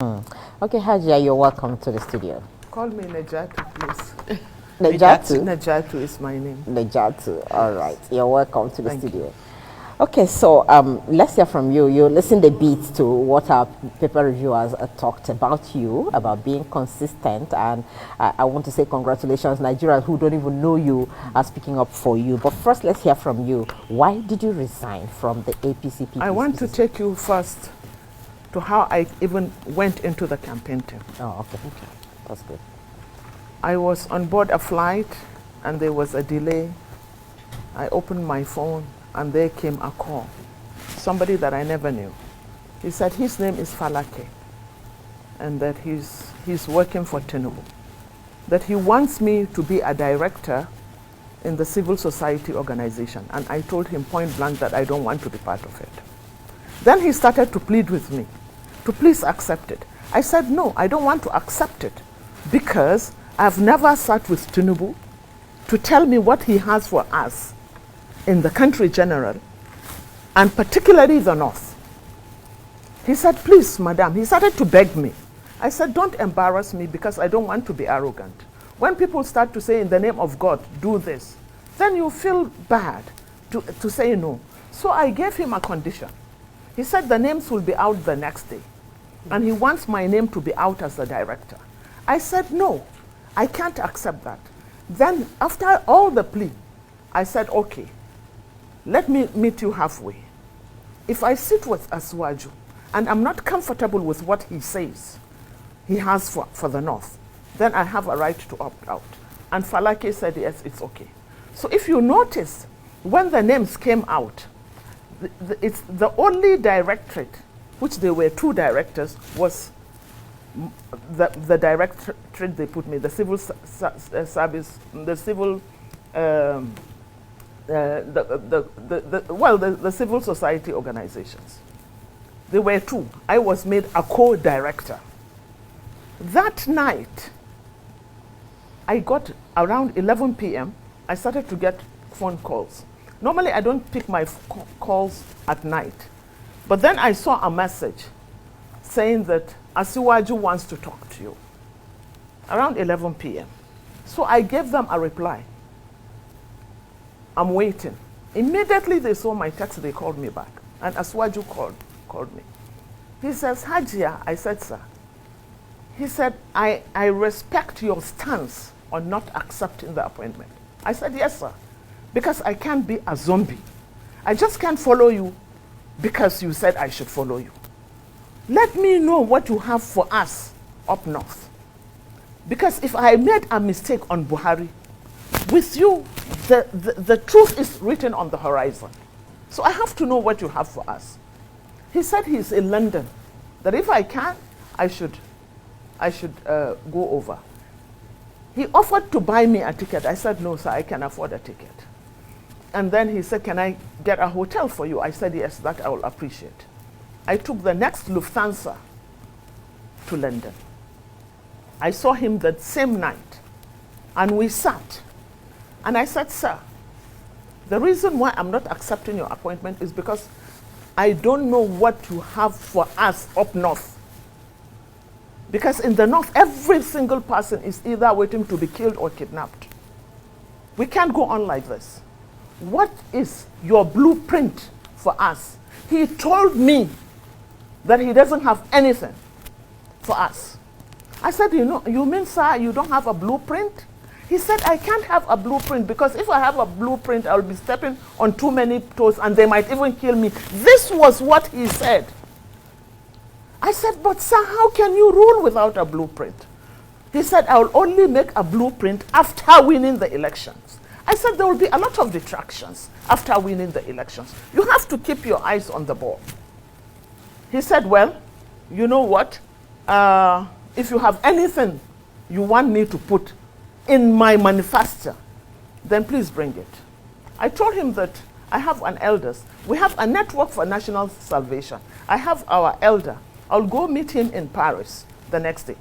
Okay, Hajiya, you're welcome to the studio. Call me Naja'atu, please. Naja'atu? Naja'atu is my name. Naja'atu, all right. You're welcome to the Thank studio. you. Okay, so let's hear from you. You listen the beat to what our paper reviewers talked about you, about being consistent, and I want to say congratulations, Nigerians who don't even know you are speaking up for you. But first, let's hear from you. Why did you resign from the APC? I want to take you first to how I even went into the campaign team. Oh, okay. That's good. I was on board a flight, and there was a delay. I opened my phone, and there came a call. Somebody that I never knew. He said his name is Falake, and that he's working for Tinubu. That he wants me to be a director in the civil society organization. And I told him point blank that I don't want to be part of it. Then he started to plead with me to please accept it. I said, no, I don't want to accept it because I've never sat with Tinubu to tell me what he has for us in the country general, and particularly the North. He said, please, madam. He started to beg me. I said, don't embarrass me because I don't want to be arrogant. When people start to say, in the name of God, do this, then you feel bad to say no. So I gave him a condition. He said the names will be out the next day, and he wants my name to be out as the director. I said, no, I can't accept that. Then after all the plea, I said, okay, let me meet you halfway. If I sit with Asiwaju and I'm not comfortable with what he says he has for the North, then I have a right to opt out. And Falake said, yes, it's okay. So if you notice, when the names came out, it's the only directorate, which there were two directors, was the directorate they put me, the civil service, the civil the civil society organizations. There were two. I was made a co-director. That night, I got around 11 p.m., I started to get phone calls. Normally, I don't pick my calls at night. But then I saw a message saying that Asiwaju wants to talk to you around 11 p.m. So I gave them a reply. I'm waiting. Immediately they saw my text, they called me back. And Asiwaju called me. He says, Hajiya, I said, sir. He said, I respect your stance on not accepting the appointment. I said, yes, sir. Because I can't be a zombie. I just can't follow you because you said I should follow you. Let me know what you have for us up north. Because if I made a mistake on Buhari, with you, the truth is written on the horizon. So I have to know what you have for us. He said he's in London, that if I can, I should go over. He offered to buy me a ticket. I said, no, sir, I can afford a ticket. And then he said, can I get a hotel for you? I said, yes, that I will appreciate. I took the next Lufthansa to London. I saw him that same night, and we sat. And I said, sir, the reason why I'm not accepting your appointment is because I don't know what you have for us up north. Because in the north, every single person is either waiting to be killed or kidnapped. We can't go on like this. What is your blueprint for us? He told me that he doesn't have anything for us. I said, you mean, sir, you don't have a blueprint? He said, I can't have a blueprint because if I have a blueprint, I'll be stepping on too many toes and they might even kill me. This was what he said. I said, but sir, how can you rule without a blueprint? He said, I will only make a blueprint after winning the elections. I said, there will be a lot of distractions after winning the elections. You have to keep your eyes on the ball. He said, well, you know what? If you have anything you want me to put in my manifesto, then please bring it. I told him that I have an elders. We have a network for national salvation. I have our elder. I'll go meet him in Paris the next day.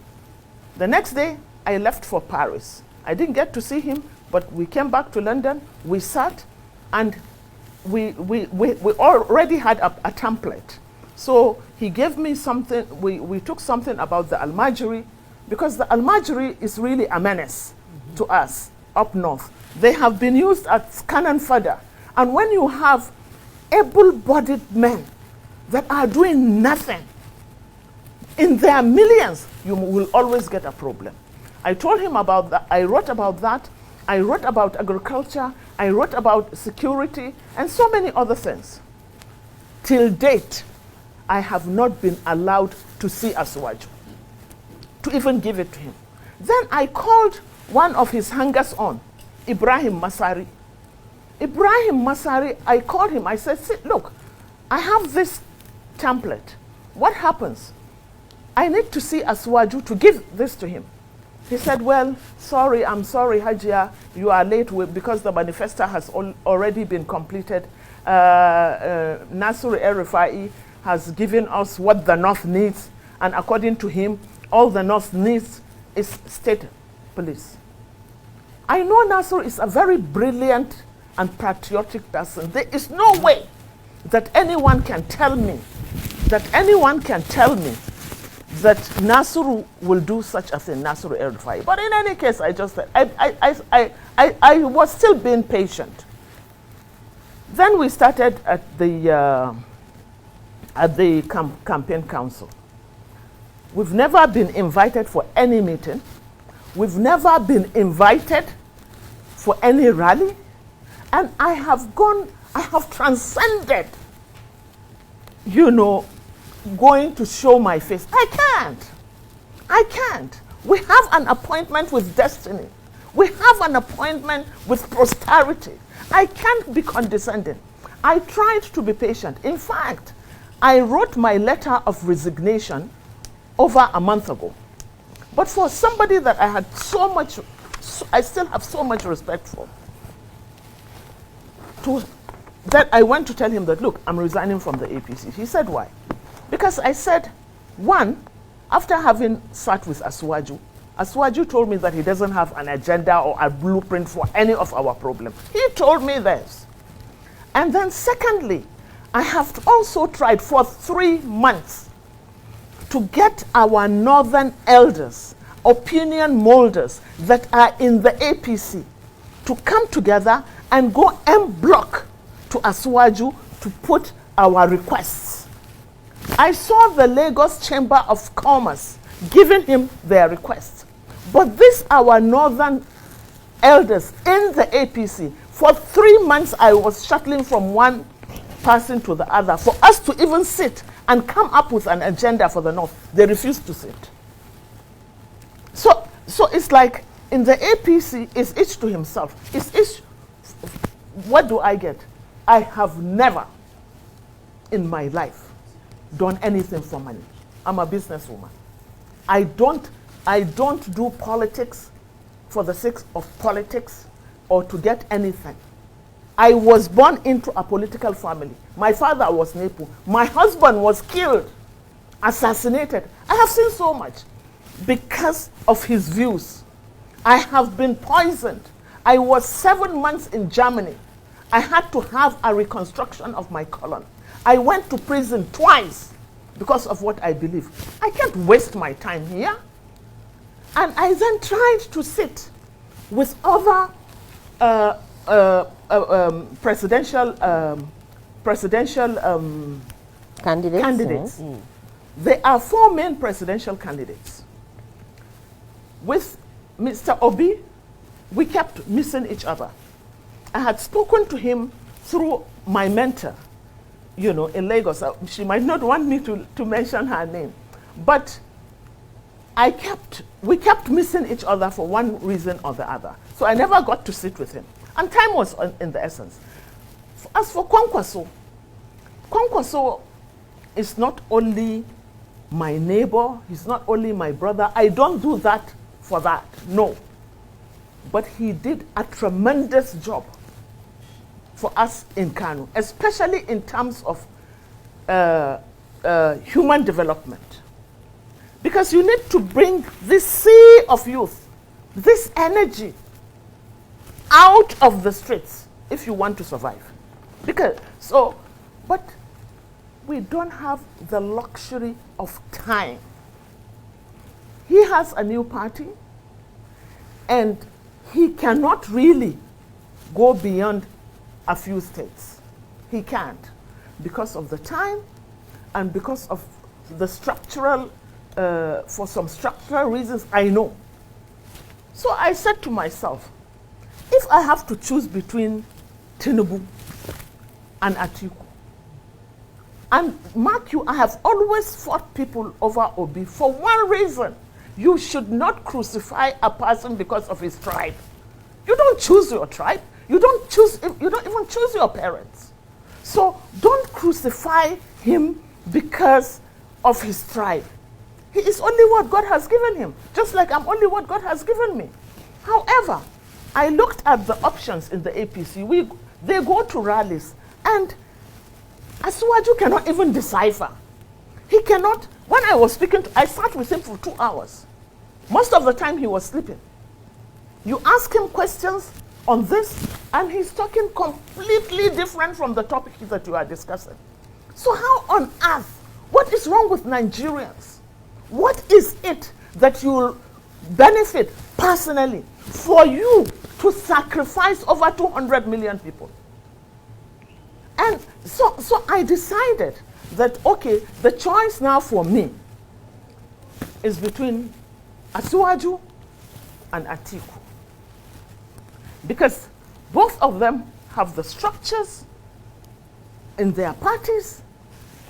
The next day, I left for Paris. I didn't get to see him, but we came back to London. We sat, and we already had a template. So he gave me something, we took something about the Almajiri, because the Almajiri is really a menace to us up north. They have been used as cannon fodder. And when you have able-bodied men that are doing nothing, in their millions, you will always get a problem. I told him about that. I wrote about that. I wrote about agriculture. I wrote about security and so many other things. Till date, I have not been allowed to see Asuwaju, to even give it to him. Then I called one of his hangers-on, Ibrahim Masari. Ibrahim Masari, I called him. I said, look, I have this template. What happens? I need to see Asuwaju to give this to him. He said, well, sorry, I'm sorry, Hajiya, you are late because the manifesto has already been completed. Nasir El-Rufai has given us what the North needs, and according to him, all the North needs is state police. I know Nasir is a very brilliant and patriotic person. There is no way that anyone can tell me that Nasir will do such a thing, Nasir El-Rufai. But in any case, I just said, I was still being patient. Then we started at the campaign council. We've never been invited for any meeting. We've never been invited for any rally. And I have transcended, going to show my face. I can't. We have an appointment with destiny. We have an appointment with prosperity. I can't be condescending. I tried to be patient. In fact, I wrote my letter of resignation over a month ago. But for somebody that I had I still have so much respect for, that I went to tell him that, look, I'm resigning from the APC. He said, why? Because I said, one, after having sat with Asuwaju told me that he doesn't have an agenda or a blueprint for any of our problems. He told me this. And then secondly, I have also tried for 3 months to get our northern elders, opinion molders that are in the APC, to come together and go en bloc to Asuwaju to put our requests. I saw the Lagos Chamber of Commerce giving him their requests. But these our northern elders in the APC, for 3 months I was shuttling from one person to the other for us to even sit and come up with an agenda for the North. They refused to sit. So it's like in the APC, it's each to himself. It's each. What do I get? I have never in my life done anything for money. I'm a businesswoman. I don't do politics for the sake of politics or to get anything. I was born into a political family. My father was Nepu. My husband was killed, assassinated. I have seen so much because of his views. I have been poisoned. I was 7 months in Germany. I had to have a reconstruction of my colon. I went to prison twice because of what I believe. I can't waste my time here. And I then tried to sit with other presidential candidates. Mm. There are 4 main presidential candidates. With Mr. Obi, we kept missing each other. I had spoken to him through my mentor, in Lagos. She might not want me to mention her name. But we kept missing each other for one reason or the other. So I never got to sit with him. And time was in the essence. As for Kwankwaso is not only my neighbor, he's not only my brother. I don't do that for that, no. But he did a tremendous job for us in Kano, especially in terms of human development. Because you need to bring this sea of youth, this energy, out of the streets if you want to survive. But we don't have the luxury of time. He has a new party, and he cannot really go beyond a few states. He can't, because of the time and because of the structural, for some structural reasons I know. So I said to myself, if I have to choose between Tinubu and Atiku, and mark you, I have always fought people over Obi for one reason. You should not crucify a person because of his tribe. You don't choose your tribe. You don't even choose your parents. So don't crucify him because of his tribe. He is only what God has given him, just like I'm only what God has given me. However, I looked at the options in the APC. They go to rallies, and Asiwaju cannot even decipher. He cannot. When I was speaking, I sat with him for 2 hours. Most of the time he was sleeping. You ask him questions on this, and he's talking completely different from the topic that you are discussing. So how on earth, what is wrong with Nigerians? What is it that you'll benefit personally for you to sacrifice over 200 million people? And so I decided that, okay, the choice now for me is between Asiwaju and Atiku. Because both of them have the structures in their parties.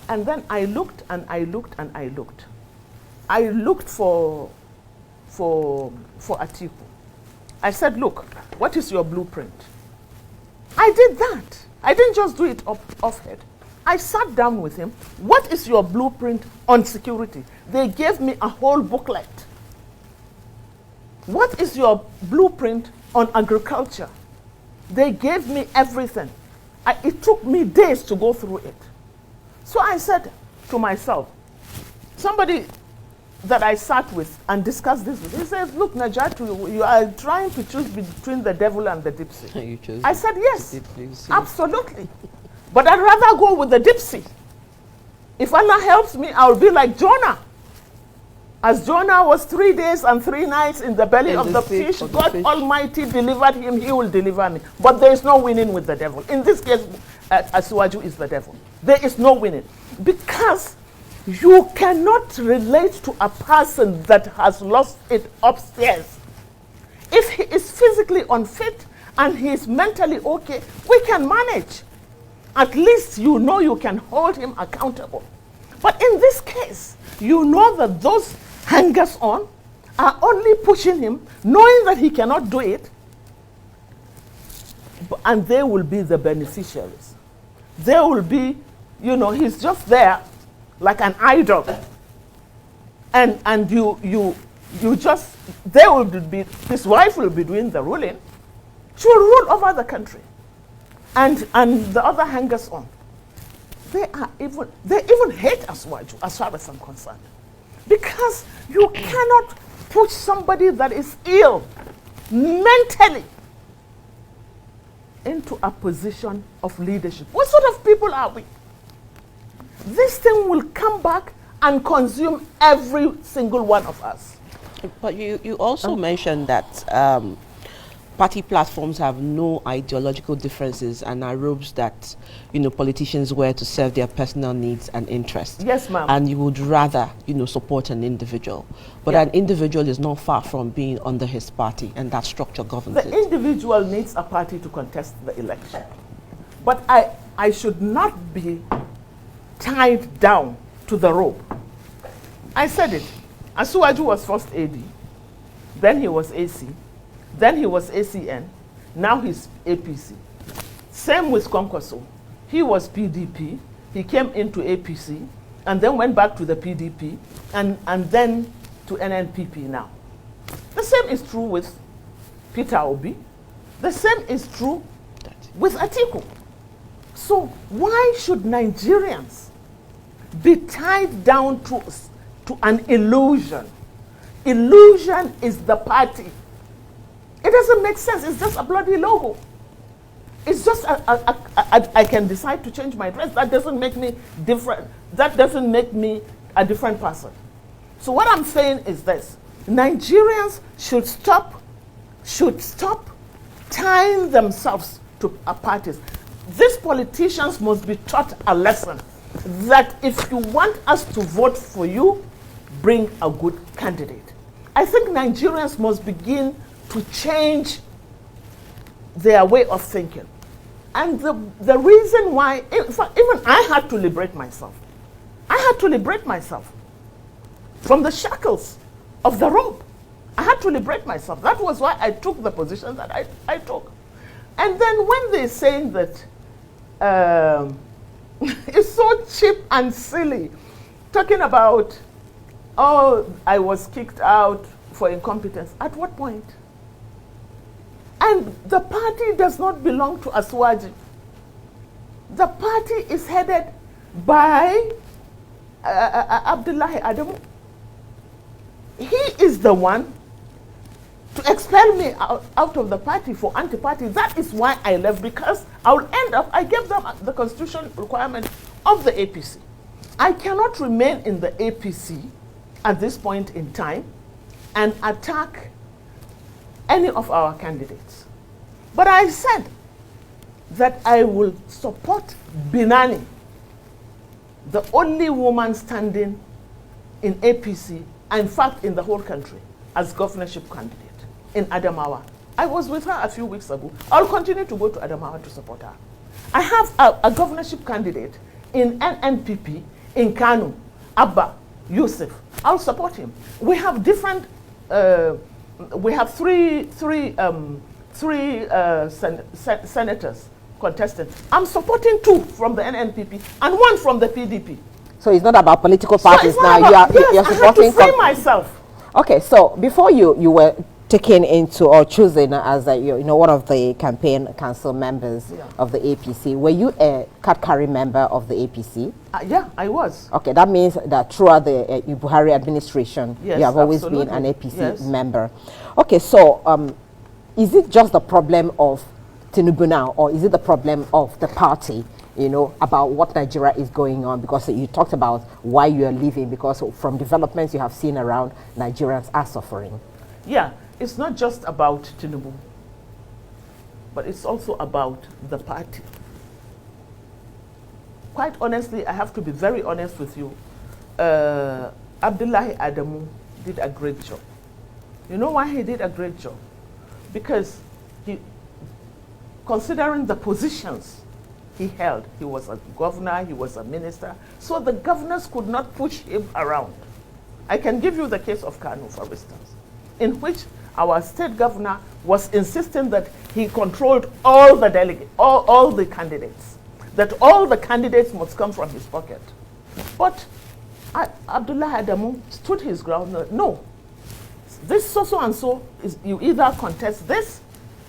And then I looked and I looked and I looked. I looked for Atiku. I said, look, what is your blueprint? I did that. I didn't just do it off head. I sat down with him. What is your blueprint on security? They gave me a whole booklet. What is your blueprint on agriculture? They gave me everything. It took me days to go through it. So I said to myself, somebody that I sat with and discussed this with, he says, look, Naja'atu, you are trying to choose between the devil and the dipsy. You chose I said, yes, absolutely. But I'd rather go with the dipsy. If Allah helps me, I'll be like Jonah. As Jonah was 3 days and 3 nights in the belly of the fish, God Almighty delivered him, he will deliver me. But there is no winning with the devil. In this case, Asiwaju is the devil. There is no winning. Because you cannot relate to a person that has lost it upstairs. If he is physically unfit and he is mentally okay, we can manage. At least you know you can hold him accountable. But in this case, you know that those hangers-on are only pushing him, knowing that he cannot do it, and they will be the beneficiaries. They will be, you know, he's just there like an idol. And you just, they will be, his wife will be doing the ruling. She will rule over the country. And the other hangers-on, they even hate Asiwaju, as far as I'm concerned. Because you cannot push somebody that is ill mentally into a position of leadership. What sort of people are we? This thing will come back and consume every single one of us. But you also mentioned that party platforms have no ideological differences and are robes that, you know, politicians wear to serve their personal needs and interests. Yes, ma'am. And you would rather, you know, support an individual. But an individual is not far from being under his party, and that structure governs it. The individual needs a party to contest the election. But I should not be tied down to the rope. I said it. Asiwaju was first AD, then he was AC, then he was ACN, now he's APC. Same with Kwankwaso. He was PDP, he came into APC, and then went back to the PDP, and then to NNPP now. The same is true with Peter Obi. The same is true with Atiku. So why should Nigerians be tied down to an illusion? Illusion is the party. It doesn't make sense. It's just a bloody logo. It's just I can decide to change my dress. That doesn't make me different. That doesn't make me a different person. So what I'm saying is this: Nigerians should stop tying themselves to parties. These politicians must be taught a lesson that if you want us to vote for you, bring a good candidate. I think Nigerians must begin to change their way of thinking. And the reason why, even I had to liberate myself. I had to liberate myself from the shackles of the rope. I had to liberate myself. That was why I took the position that I took. And then when they're saying that it's so cheap and silly, talking about, oh, I was kicked out for incompetence. At what point? And the party does not belong to Asuaji. The party is headed by Abdullahi Adamu. He is the one to expel me out of the party for anti-party. That is why I left, because I gave them the constitutional requirement of the APC. I cannot remain in the APC at this point in time and attack any of our candidates. But I said that I will support Binani, the only woman standing in APC, in fact in the whole country, as governorship candidate in Adamawa. I was with her a few weeks ago. I'll continue to go to Adamawa to support her. I have a governorship candidate in NNPP in Kanu, Abba Yusuf. I'll support him. We have different, we have three senators contested. I'm supporting 2 from the NNPP and 1 from the PDP. So it's not about political parties now. You're supporting. I had to free myself. Okay, so before you were taken into or chosen as one of the campaign council members of the APC, were you a card-carry member of the APC? Yeah, I was. Okay, that means that throughout the Buhari administration, yes, you have always absolutely. been an APC member. Okay, so is it just the problem of Tinubu now, or is it the problem of the party, about what Nigeria is going on? Because you talked about why you are leaving, because from developments you have seen around, Nigerians are suffering. Yeah, it's not just about Tinubu, but it's also about the party. Quite honestly, I have to be very honest with you. Abdullahi Adamu did a great job. You know why he did a great job? Because considering the positions he held, he was a governor, he was a minister, so the governors could not push him around. I can give you the case of Kanu, for instance, in which our state governor was insisting that he controlled all the delegates, all the candidates, that all the candidates must come from his pocket. But Abdullah Adamu stood his ground. No, this so and so is, you either contest this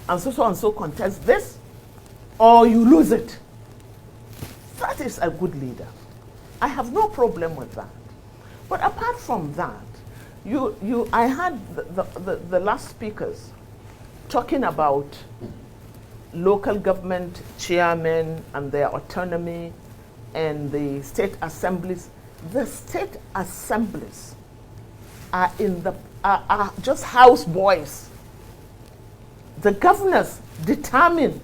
and so contest this, or you lose it. That is a good leader. I have no problem with that. But apart from that, I had the last speakers talking about local government chairmen and their autonomy and the state assemblies. The state assemblies are just house boys. The governors determine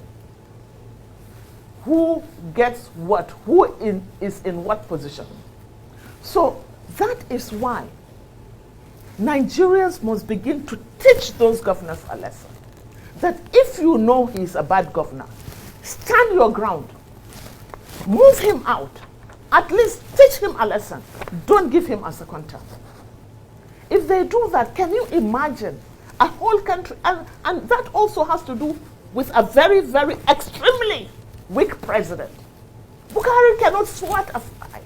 who gets what, who is in what position. So that is why Nigerians must begin to teach those governors a lesson. That if you know he's a bad governor, stand your ground. Move him out. At least teach him a lesson. Don't give him a second term. If they do that, can you imagine a whole country? And that also has to do with a very, very extremely weak president. Buhari cannot swat a fly.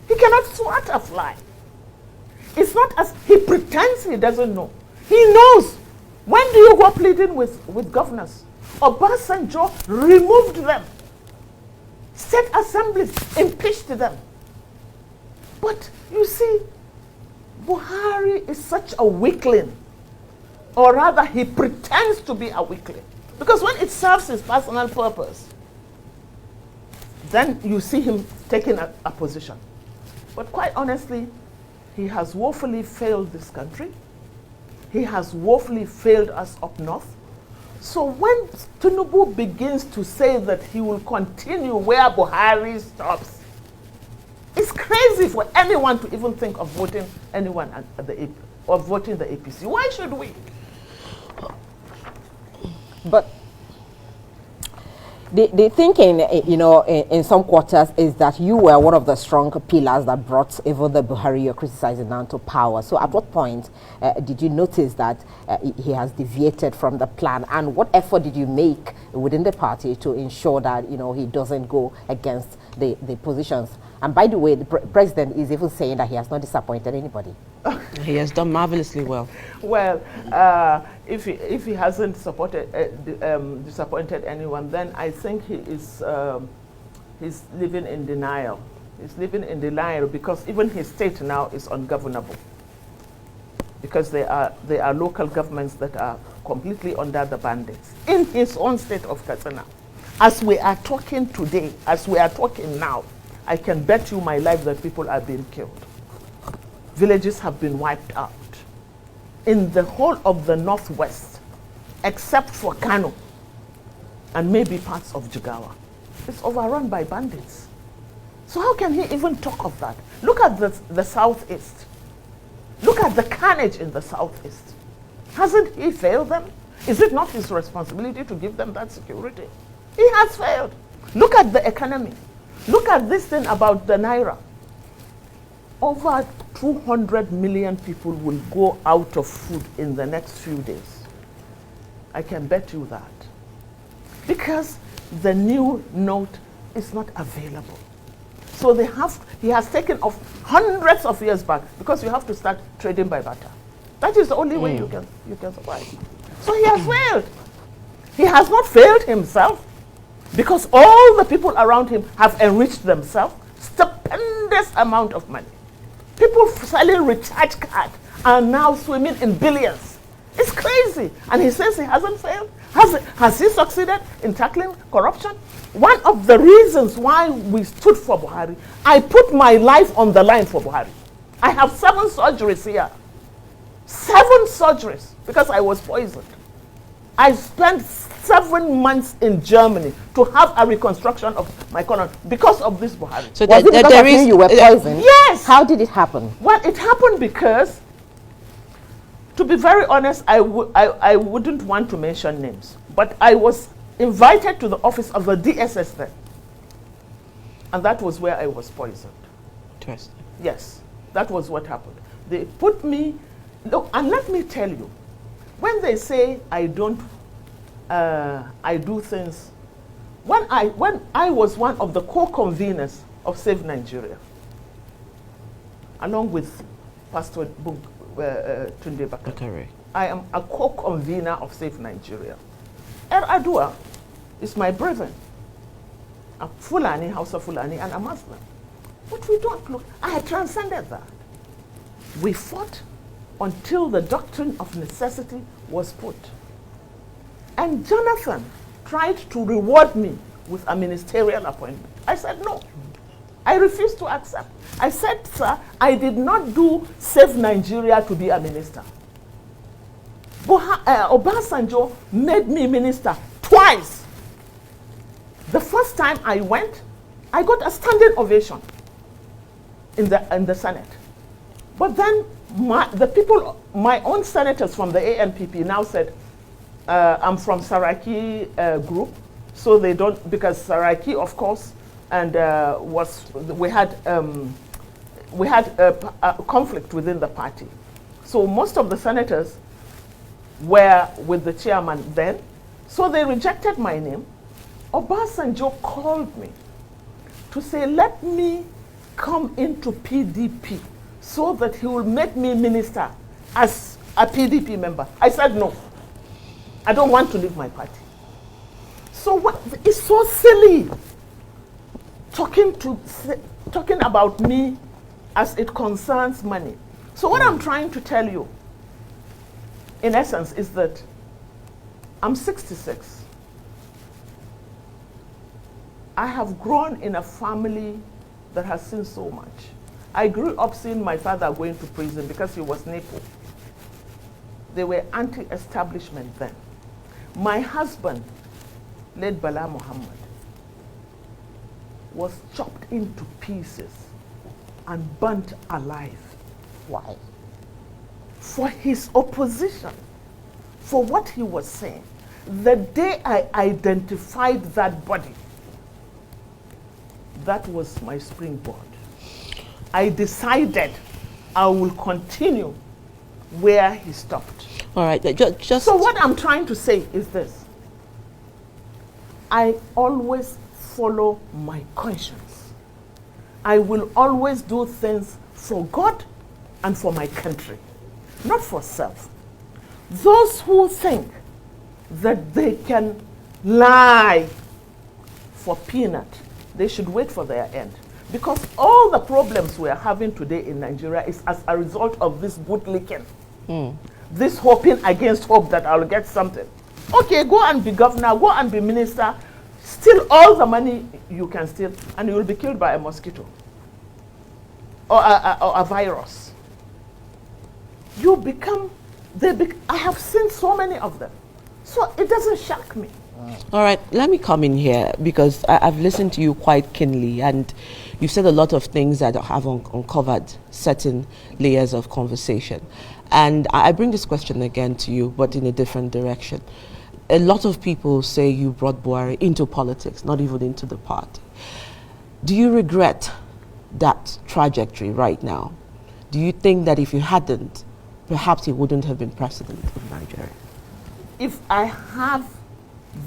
He cannot swat a fly. It's not as he pretends he doesn't know. He knows. When do you go pleading with governors? Obasanjo removed them. State assemblies impeached them. But you see, Buhari is such a weakling. Or rather, he pretends to be a weakling. Because when it serves his personal purpose, then you see him taking a position. But quite honestly, he has woefully failed this country. He has woefully failed us up north. So when Tinubu begins to say that he will continue where Buhari stops, it's crazy for anyone to even think of voting anyone at the or voting the APC. Why should we? But the thinking, you know, in some quarters is that you were one of the strong pillars that brought even the Buhari you're criticizing down to power. So at what point did you notice that he has deviated from the plan? And what effort did you make within the party to ensure that, you know, he doesn't go against the positions? And by the way, the president is even saying that he has not disappointed anybody. He has done marvelously well. Well, if he hasn't disappointed anyone, then I think he's living in denial. He's living in denial because even his state now is ungovernable. Because there are local governments that are completely under the bandits. In his own state of Katsina, as we are talking today, as we are talking now, I can bet you my life that people are being killed. Villages have been wiped out. In the whole of the northwest, except for Kano and maybe parts of Jigawa, it's overrun by bandits. So how can he even talk of that? Look at the southeast. Look at the carnage in the southeast. Hasn't he failed them? Is it not his responsibility to give them that security? He has failed. Look at the economy. Look at this thing about the Naira. Over 200 million people will go out of food in the next few days. I can bet you that. Because the new note is not available. So he has taken off hundreds of years back because you have to start trading by barter. That is the only way you can survive. So he has failed. He has not failed himself because all the people around him have enriched themselves. Stupendous amount of money. People selling recharge cards are now swimming in billions. It's crazy. And he says he hasn't failed. Has he succeeded in tackling corruption? One of the reasons why we stood for Buhari, I put my life on the line for Buhari. I have 7 surgeries here. 7 surgeries because I was poisoned. I spent 7 months in Germany to have a reconstruction of my colon because of this Buhari. So was it because you were poisoned? Yes. How did it happen? Well, it happened because, to be very honest, I wouldn't want to mention names, but I was invited to the office of the DSS then, and that was where I was poisoned. Interesting. Yes, that was what happened. They put me, look, and let me tell you, when they say I do things, when I was one of the co-conveners of Save Nigeria, along with Pastor Tunde Bakare. I am a co-convener of Save Nigeria. Adua is my brethren, a Fulani, House of Fulani, and a Muslim. But we don't look, I had transcended that. We fought until the doctrine of necessity was put. And Jonathan tried to reward me with a ministerial appointment. I said no. I refused to accept. I said, sir, I did not do Save Nigeria to be a minister. Obasanjo made me minister twice. The first time I went, I got a standing ovation in the Senate. But then my own senators from the ANPP now said, I'm from Saraki group, so they don't, because Saraki, of course, and we had a conflict within the party. So most of the senators were with the chairman then, so they rejected my name. Obasanjo called me to say, let me come into PDP so that he will make me minister as a PDP member. I said no. I don't want to leave my party. So it's so silly talking about me as it concerns money. So what I'm trying to tell you, in essence, is that I'm 66. I have grown in a family that has seen so much. I grew up seeing my father going to prison because he was NEPO. They were anti-establishment then. My husband, late Bala Muhammad, was chopped into pieces and burnt alive. Why? For his opposition, for what he was saying. The day I identified that body, that was my springboard. I decided I will continue where he stopped. All right, just So what I'm trying to say is this. I always follow my conscience. I will always do things for God and for my country, not for self. Those who think that they can lie for peanut, they should wait for their end. Because all the problems we are having today in Nigeria is as a result of this bootlicking. This hoping against hope that I'll get something. Okay, go and be governor, go and be minister, steal all the money you can steal, and you will be killed by a mosquito or a virus. You become, I have seen so many of them. So it doesn't shock me. All right, let me come in here because I've listened to you quite keenly, and you've said a lot of things that have uncovered certain layers of conversation. And I bring this question again to you, but in a different direction. A lot of people say you brought Buhari into politics, not even into the party. Do you regret that trajectory right now? Do you think that if you hadn't, perhaps he wouldn't have been president of Nigeria? If I have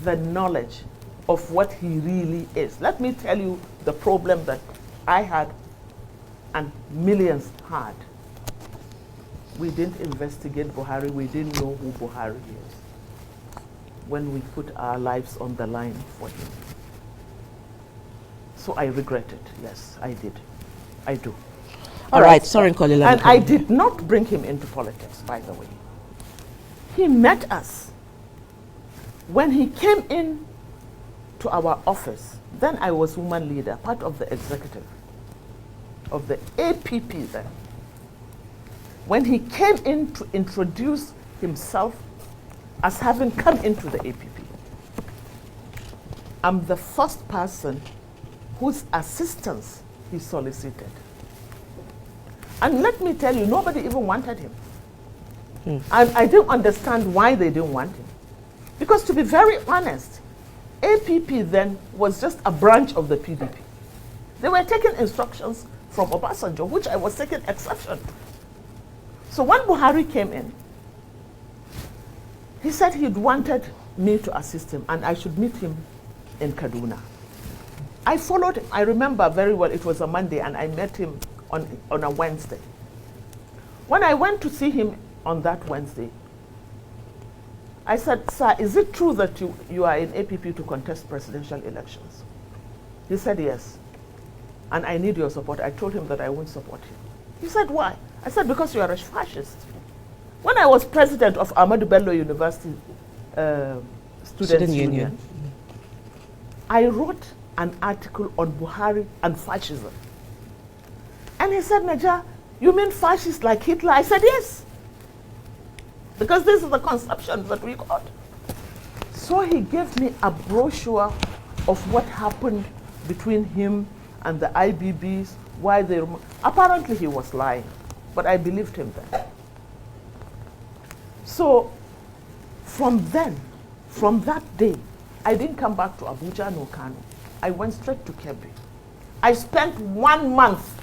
the knowledge of what he really is, let me tell you the problem that I had and millions had. We didn't investigate Buhari. We didn't know who Buhari is when we put our lives on the line for him. So I regret it. Yes, I did. I do. All right, sorry, Nkolila. And I did not bring him into politics, by the way. He met us. When he came in to our office, then I was woman leader, part of the executive of the APP then. When he came in to introduce himself as having come into the APP, I'm the first person whose assistance he solicited. And let me tell you, nobody even wanted him. And I didn't understand why they didn't want him. Because to be very honest, APP then was just a branch of the PDP. They were taking instructions from Obasanjo, which I was taking exception to. So when Buhari came in, he said he'd wanted me to assist him and I should meet him in Kaduna. I followed him. I remember very well, it was a Monday and I met him on a Wednesday. When I went to see him on that Wednesday, I said, sir, is it true that you are in APP to contest presidential elections? He said, yes. And I need your support. I told him that I won't support him. He said, why? I said, because you are a fascist. When I was president of Ahmadu Bello University Students Union, I wrote an article on Buhari and fascism. And he said, Naja, you mean fascist like Hitler? I said, yes. Because this is the conception that we got. So he gave me a brochure of what happened between him and the IBBs, why they... Apparently he was lying, but I believed him then. So from then, from that day, I didn't come back to Abuja nor Kano. I went straight to Kebbi. I spent 1 month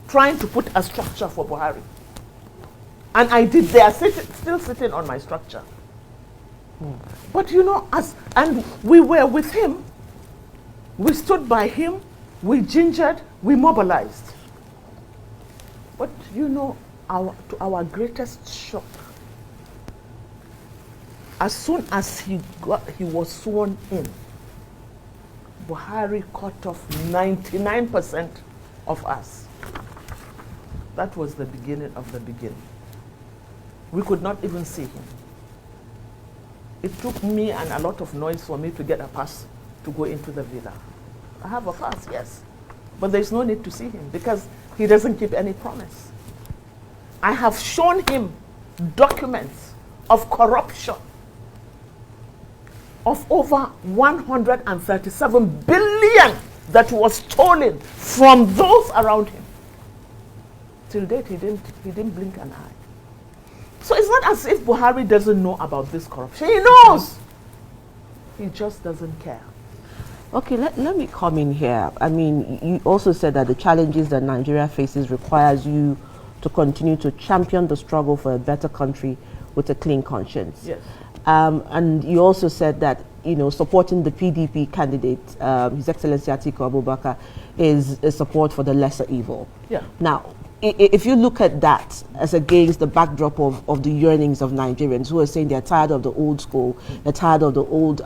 trying to put a structure for Buhari. And I did. They are still sitting on my structure. But you know, and we were with him. We stood by him. We gingered. We mobilized. But you know, to our greatest shock, as soon as he was sworn in, Buhari cut off 99% of us. That was the beginning of the beginning. We could not even see him. It took me and a lot of noise for me to get a pass to go into the villa. I have a pass, yes. But there's no need to see him because he doesn't keep any promise. I have shown him documents of corruption of over 137 billion that was stolen from those around him. Till date, he didn't blink an eye. So it's not as if Buhari doesn't know about this corruption. He knows. He just doesn't care. Okay, let me come in here. I mean, you also said that the challenges that Nigeria faces requires you to continue to champion the struggle for a better country with a clean conscience. Yes. And you also said that, you know, supporting the PDP candidate, His Excellency Atiku Abubakar, is a support for the lesser evil. Yeah. Now, if you look at that as against the backdrop of the yearnings of Nigerians who are saying they're tired of the old school, they're tired of the old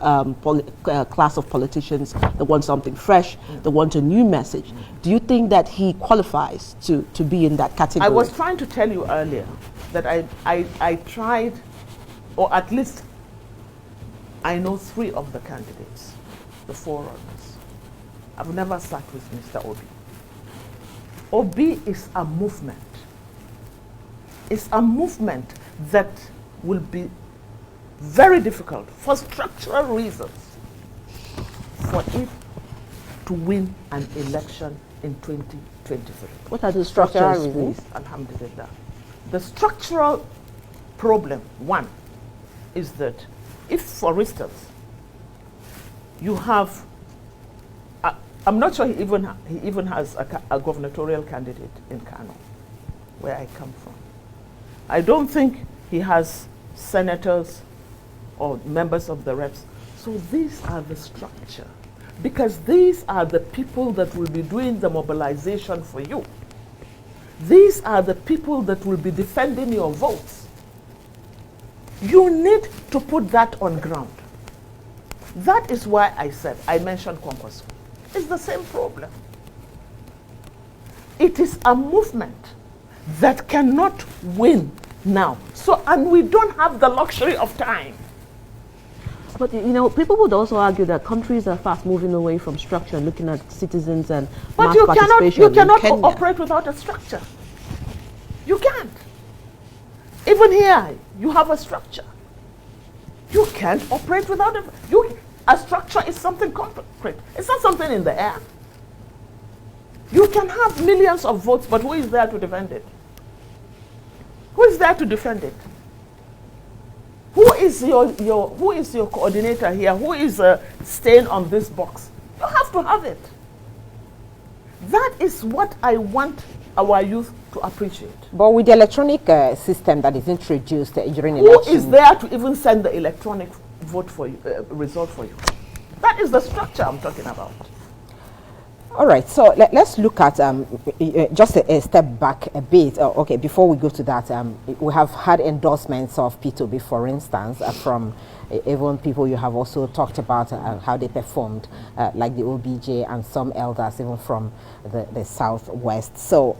class of politicians, they want something fresh, they want a new message, do you think that he qualifies to be in that category? I was trying to tell you earlier that I tried, or at least I know 3 of the candidates, the forerunners. I've never sat with Mr. Obi. Obi is a movement. It's a movement that will be very difficult for structural reasons for it to win an election in 2023. What are the structural reasons? Alhamdulillah. The structural problem, one, is that if, for instance, you have I'm not sure he even has a gubernatorial candidate in Kano, where I come from. I don't think he has senators or members of the reps. So these are the structure, because these are the people that will be doing the mobilization for you. These are the people that will be defending your votes. You need to put that on ground. That is why I mentioned Kwankwaso. It's the same problem. It is a movement that cannot win now. So, and we don't have the luxury of time. But, you know, people would also argue that countries are fast moving away from structure, looking at citizens and mass participation. You cannot operate without a structure. You can't. Even here, you have a structure. You can't operate without it. A structure is something concrete. It's not something in the air. You can have millions of votes, but who is there to defend it? Who is there to defend it? Who is your coordinator here? Who is staying on this box? You have to have it. That is what I want our youth to appreciate. But with the electronic system that is introduced during who election, is there to even send the electronic vote for you, result for you? That is the structure I'm talking about. All right, so let's look at just a step back a bit. Okay, before we go to that, we have had endorsements of P2B, for instance, from even people you have also talked about how they performed, like the OBJ and some elders, even from the Southwest. So,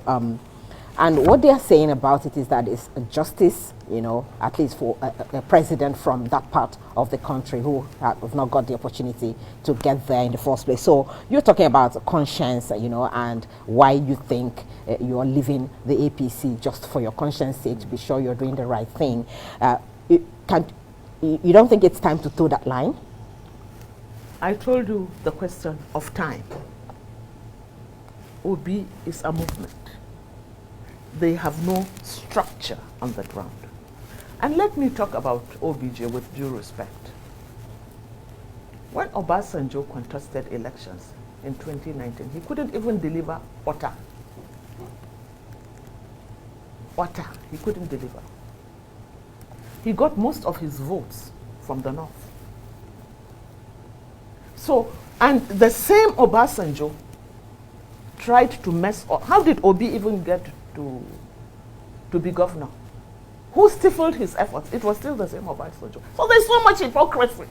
and what they are saying about it is that it's justice, you know, at least for a president from that part of the country who have not got the opportunity to get there in the first place. So you're talking about conscience, you know, and why you think you are leaving the APC just for your conscience sake, to be sure you're doing the right thing. You don't think it's time to toe that line? I told you the question of time. OB is a movement. They have no structure on the ground. And let me talk about OBJ with due respect. When Obasanjo contested elections in 2019, he couldn't even deliver water. Water, he couldn't deliver. He got most of his votes from the north. So, and the same Obasanjo tried to mess up. How did Obi even get to be governor? Who stifled his efforts? It was still the same Obasanjo. So there's so much hypocrisy.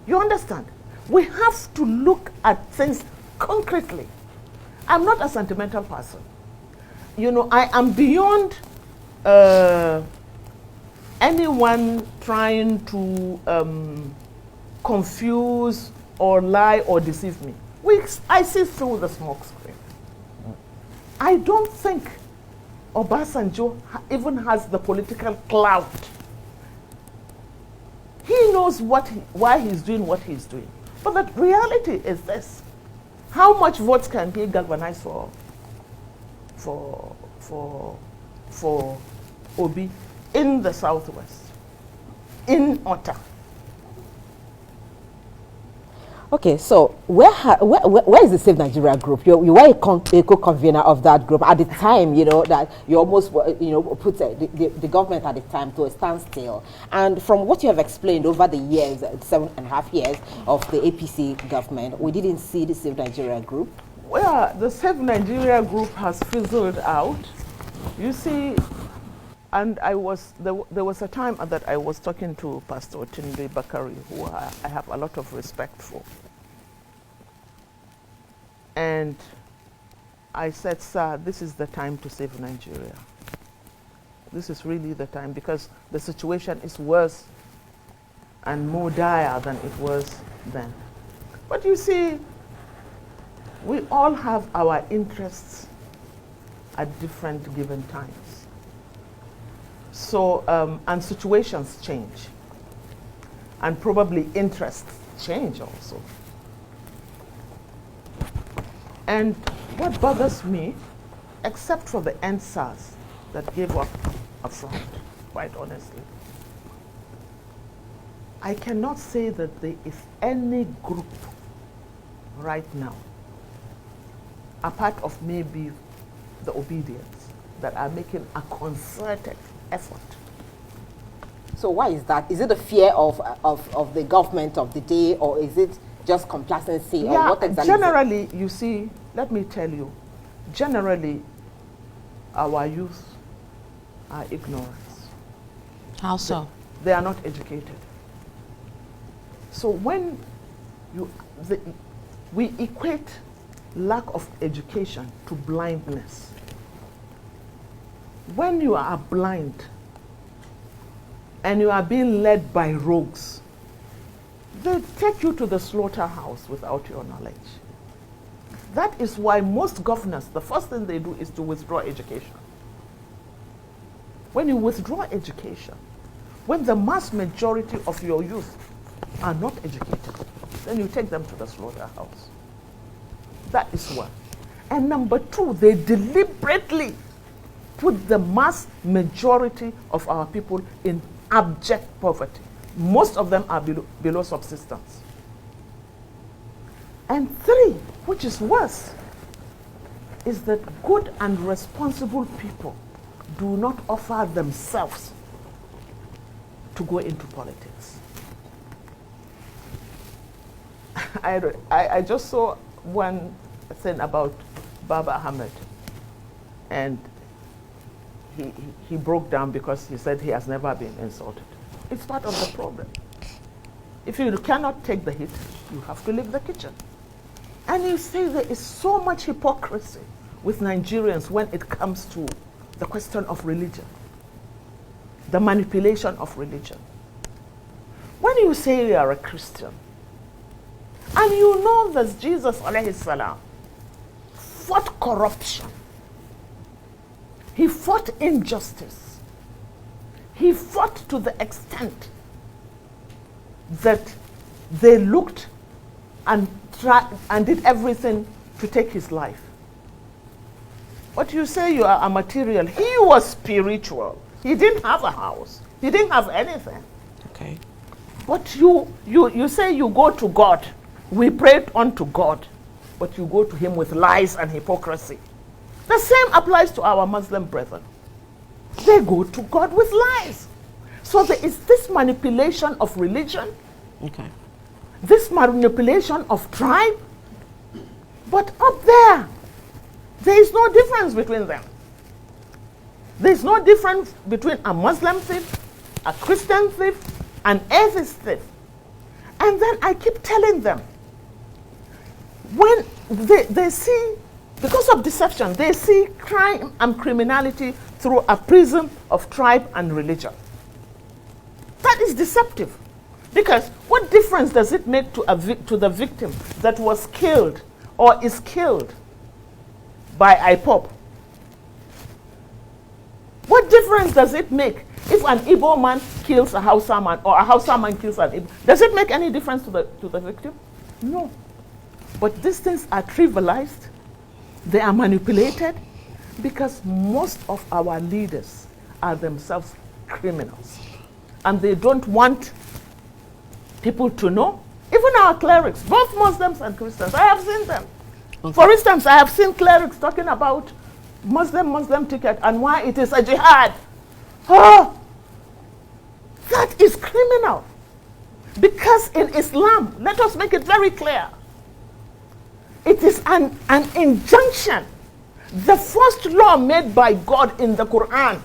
You understand? We have to look at things concretely. I'm not a sentimental person. You know, I am beyond anyone trying to confuse or lie or deceive me. I see through the smoke screen. I don't think Obasanjo even has the political clout. He knows why he's doing what he's doing. But the reality is this. How much votes can he galvanize for Obi in the Southwest, in Otta? Okay, so where is the Save Nigeria group? You were a co-convener of that group at the time. You know that you almost put the government at the time to a standstill. And from what you have explained over the years, 7.5 years of the APC government, we didn't see the Save Nigeria group. Well, the Save Nigeria group has fizzled out. You see, and there was a time that I was talking to Pastor Tinubu Bakari, who I have a lot of respect for. And I said, sir, this is the time to save Nigeria. This is really the time, because the situation is worse and more dire than it was then. But you see, we all have our interests at different given times. So, and situations change. And probably interests change also. And what bothers me, except for the NSAS that gave up a front, quite honestly, I cannot say that there is any group right now, apart of maybe the obedience, that are making a concerted effort. So why is that? Is it the fear of the government of the day, or is it just complacency? Yeah, or what exactly generally, you see, let me tell you, generally, our youth are ignorant. How so? They are not educated. So when we equate lack of education to blindness. When you are blind and you are being led by rogues, they take you to the slaughterhouse without your knowledge. That is why most governors, the first thing they do is to withdraw education. When you withdraw education, when the mass majority of your youth are not educated, then you take them to the slaughterhouse. That is one. And number two, they deliberately put the mass majority of our people in abject poverty. Most of them are below subsistence. And three, which is worse, is that good and responsible people do not offer themselves to go into politics. I just saw one thing about Baba Ahmed, and he broke down because he said he has never been insulted. It's part of the problem. If you cannot take the hit, you have to leave the kitchen. And you see there is so much hypocrisy with Nigerians when it comes to the question of religion, the manipulation of religion. When you say you are a Christian, and you know that Jesus alayhi salam fought corruption, he fought injustice, he fought to the extent that they looked and tried and did everything to take his life. But you say you are a material. He was spiritual. He didn't have a house. He didn't have anything. Okay. But you say you go to God. We prayed unto God. But you go to him with lies and hypocrisy. The same applies to our Muslim brethren. They go to God with lies. So there is this manipulation of religion. Okay. This manipulation of tribe. But up there is no difference between them. There is no difference between a Muslim thief, a Christian thief, an atheist thief. And then I keep telling them, when they see, because of deception, they see crime and criminality through a prism of tribe and religion. That is deceptive. Because what difference does it make to the victim that was killed or is killed by IPOB? What difference does it make if an Igbo man kills a Hausa man or a Hausa man kills an Igbo? Does it make any difference to the victim? No. But these things are trivialized. They are manipulated because most of our leaders are themselves criminals. And they don't want people to know. Even our clerics, both Muslims and Christians, I have seen them. Okay. For instance, I have seen clerics talking about Muslim ticket and why it is a jihad. Oh, that is criminal. Because in Islam, let us make it very clear, it is an injunction. The first law made by God in the Quran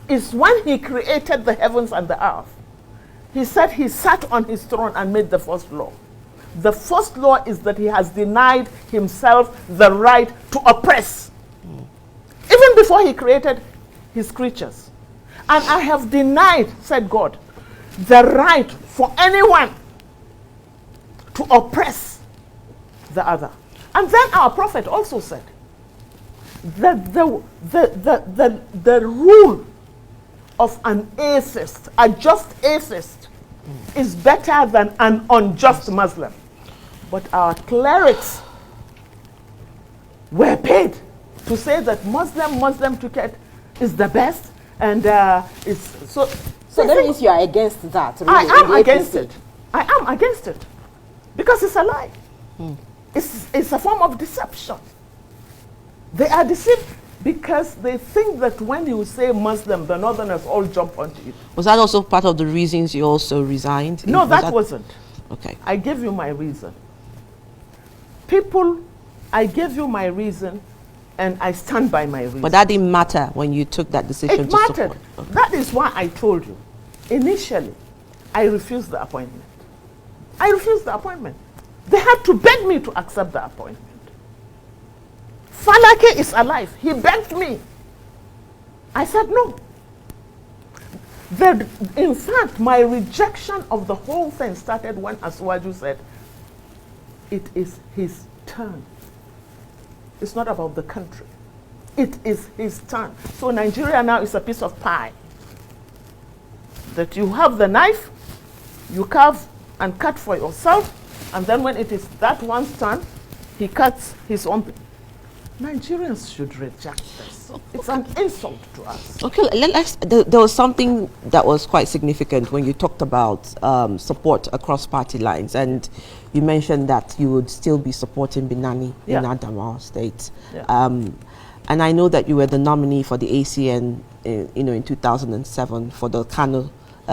is when he created the heavens and the earth. He said he sat on his throne and made the first law. The first law is that he has denied himself the right to oppress. Even before he created his creatures. And I have denied, said God, the right for anyone to oppress the other. And then our prophet also said that the rule of an atheist, a just atheist, is better than an unjust Muslim. But our clerics were paid to say that Muslim ticket is the best, and it's so. So that means you are against that. Really, I am against it. I am against it because it's a lie. It's a form of deception. They are deceived because they think that when you say Muslim, the Northerners all jump onto it. Was that also part of the reasons you also resigned? No, that wasn't. Okay. I gave you my reason. I gave you my reason, and I stand by my reason. But that didn't matter when you took that decision it to mattered. support. Okay. That is why I told you. Initially, I refused the appointment. I refused the appointment. They had to beg me to accept the appointment. Falake is alive. He begged me. I said no. In fact, my rejection of the whole thing started when Asuwaju said, it is his turn. It's not about the country. It is his turn. So Nigeria now is a piece of pie. That you have the knife, you carve and cut for yourself, and then when it is that one's turn, he cuts his own. Nigerians should reject this. It's an insult to us. Okay, there was something that was quite significant when you talked about support across party lines, and you mentioned that you would still be supporting Binani in Adamawa State. Yeah. And I know that you were the nominee for the ACN in 2007 for the Kano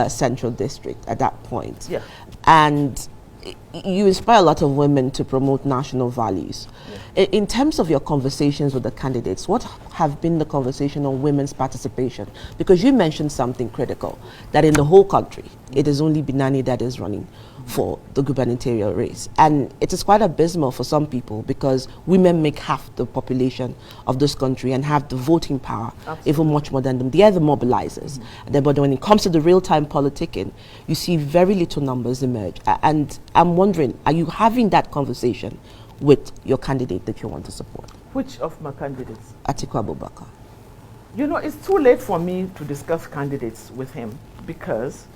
Central District at that point. Yeah. And you inspire a lot of women to promote national values. Yeah. In terms of your conversations with the candidates, what have been the conversation on women's participation? Because you mentioned something critical, that in the whole country, it is only Binani that is running for the gubernatorial race. And it is quite abysmal for some people because women make half the population of this country and have the voting power. Absolutely. Even much more than them. They are the mobilizers. But when it comes to the real-time politicking, you see very little numbers emerge. And I'm wondering, are you having that conversation with your candidate that you want to support? Which of my candidates? Atiku Abubakar. You know, it's too late for me to discuss candidates with him because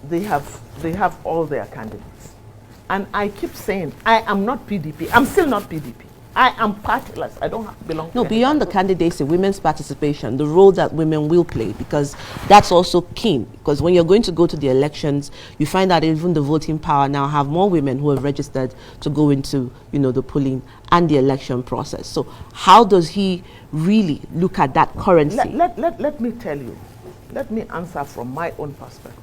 they have all their candidates. And I keep saying, I am not PDP. I'm still not PDP. I am partyless. I don't belong to beyond the candidacy, women's participation, the role that women will play, because that's also keen. Because when you're going to go to the elections, you find that even the voting power now have more women who have registered to go into, the polling and the election process. So how does he really look at that currency? Let me tell you. Let me answer from my own perspective.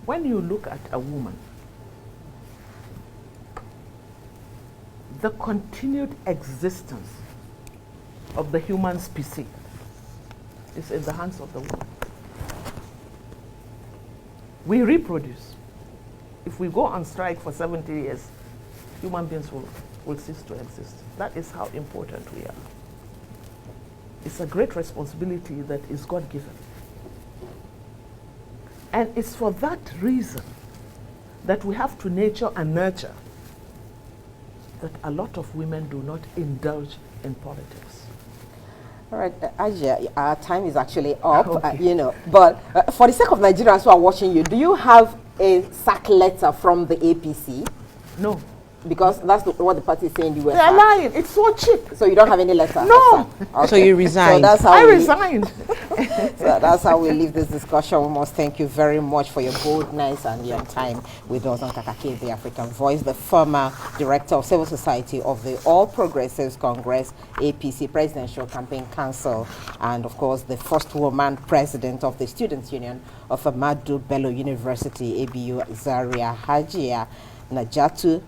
When you look at a woman, the continued existence of the human species is in the hands of the woman. We reproduce. If we go on strike for 70 years, human beings will cease to exist. That is how important we are. It's a great responsibility that is God-given. And it's for that reason that we have to nurture and nurture that a lot of women do not indulge in politics. All right, Hajiya, our time is actually up, Okay. but for the sake of Nigerians who are watching you, do you have a sack letter from the APC? No. Because that's what the party is saying you were They are sacked. lying. It's so cheap. So you don't have any letter? No. Okay. So you resigned. So that's how I we, resigned. So that's how we leave this discussion. We must thank you very much for your boldness and your time with us on Kakake, the African Voice, the former Director of Civil Society of the All Progressives Congress, APC Presidential Campaign Council, and of course the first woman president of the Students' Union of Ahmadu Bello University, ABU Zaria, Hajiya Naja'atu.